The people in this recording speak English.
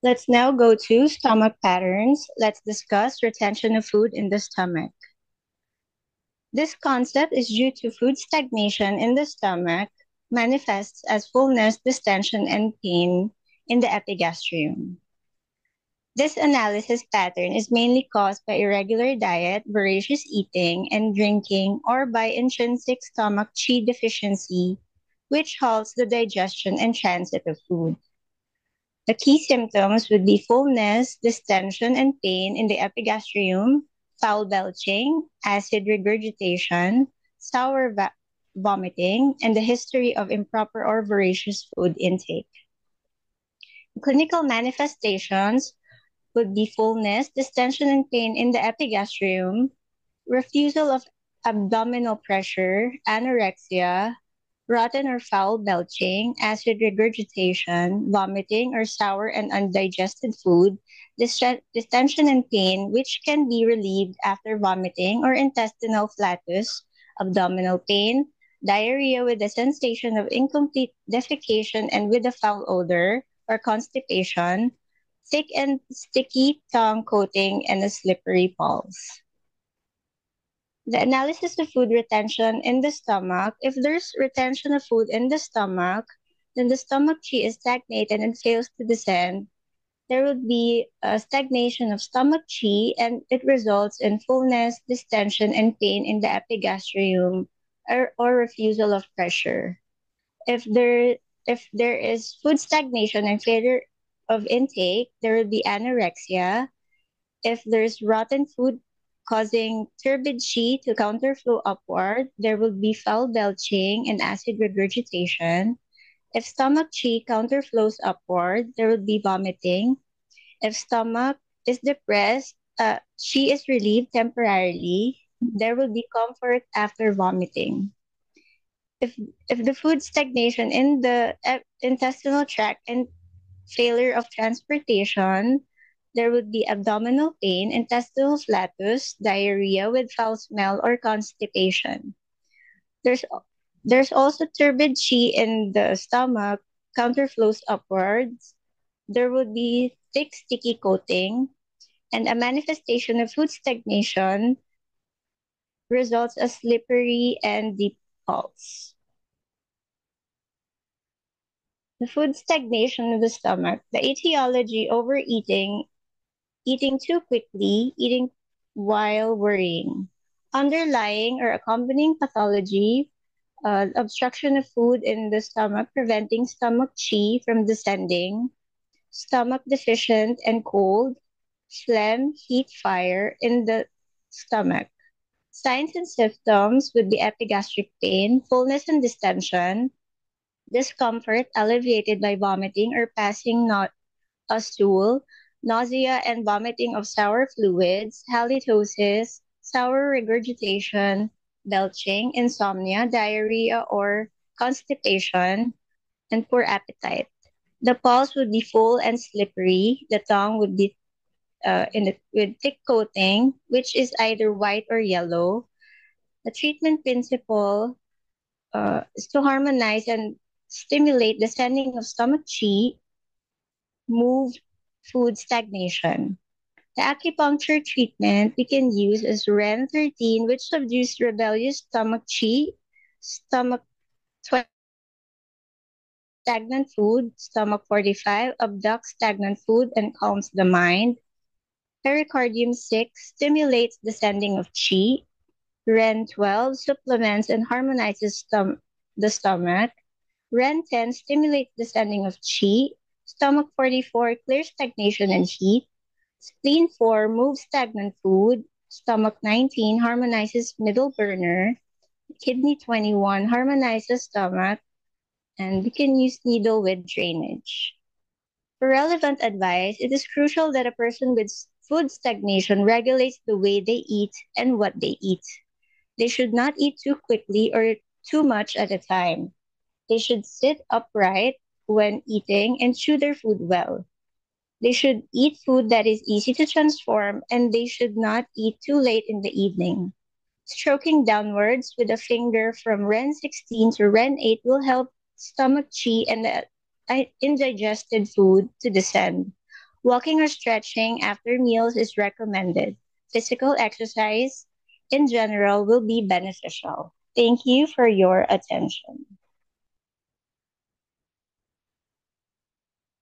Let's now go to stomach patterns. Let's discuss retention of food in the stomach. This concept is due to food stagnation in the stomach, manifests as fullness, distension, and pain in the epigastrium. This analysis pattern is mainly caused by irregular diet, voracious eating, and drinking, or by intrinsic stomach qi deficiency, which halts the digestion and transit of food. The key symptoms would be fullness, distension, and pain in the epigastrium, foul belching, acid regurgitation, vomiting, and the history of improper or voracious food intake. Clinical manifestations would be fullness, distension, and pain in the epigastrium, refusal of abdominal pressure, anorexia, rotten or foul belching, acid regurgitation, vomiting or sour and undigested food, distension and pain, which can be relieved after vomiting or intestinal flatus, abdominal pain, diarrhea with the sensation of incomplete defecation and with a foul odor, or constipation, thick and sticky tongue coating, and a slippery pulse. The analysis of food retention in the stomach. If there's retention of food in the stomach, then the stomach chi is stagnated and fails to descend. There would be a stagnation of stomach chi, and it results in fullness, distension, and pain in the epigastrium, or refusal of pressure. If there is food stagnation and failure of intake, there will be anorexia. If there's rotten food causing turbid chi to counterflow upward, there will be foul belching and acid regurgitation. If stomach chi counterflows upward, there will be vomiting. If stomach is depressed, chi is relieved temporarily. There will be comfort after vomiting. If if the food stagnation in the intestinal tract and failure of transportation, there would be abdominal pain, intestinal flatus, diarrhea with foul smell, or constipation. There's there's also turbid chi in the stomach, counterflows upwards. There would be thick, sticky coating, and a manifestation of food stagnation results as slippery and deep pulse. The food stagnation of the stomach, the etiology overeating, eating too quickly, eating while worrying. Underlying or accompanying pathology, obstruction of food in the stomach, preventing stomach chi from descending, stomach deficient and cold, phlegm, heat, fire in the stomach. Signs and symptoms would be epigastric pain, fullness and distension, discomfort alleviated by vomiting or passing not a stool, nausea and vomiting of sour fluids, halitosis, sour regurgitation, belching, insomnia, diarrhea or constipation, and poor appetite. The pulse would be full and slippery. The tongue would be with thick coating, which is either white or yellow. The treatment principle is to harmonize and stimulate the sending of stomach chi, move food stagnation. The acupuncture treatment we can use is REN 13, which subdues rebellious stomach chi, stomach 20, stagnant food, stomach 45, abducts stagnant food and calms the mind. Pericardium 6 stimulates the sending of chi. REN 12 supplements and harmonizes the stomach. REN 10 stimulates the sending of chi. Stomach 44 clears stagnation and heat. Spleen 4 moves stagnant food. Stomach 19 harmonizes middle burner. Kidney 21 harmonizes stomach. And we can use needle with drainage. For relevant advice, it is crucial that a person with food stagnation regulates the way they eat and what they eat. They should not eat too quickly or too much at a time. They should sit upright when eating and chew their food well. They should eat food that is easy to transform, and they should not eat too late in the evening. Stroking downwards with a finger from REN 16 to REN 8 will help stomach chi and the indigested food to descend. Walking or stretching after meals is recommended. Physical exercise in general will be beneficial. Thank you for your attention.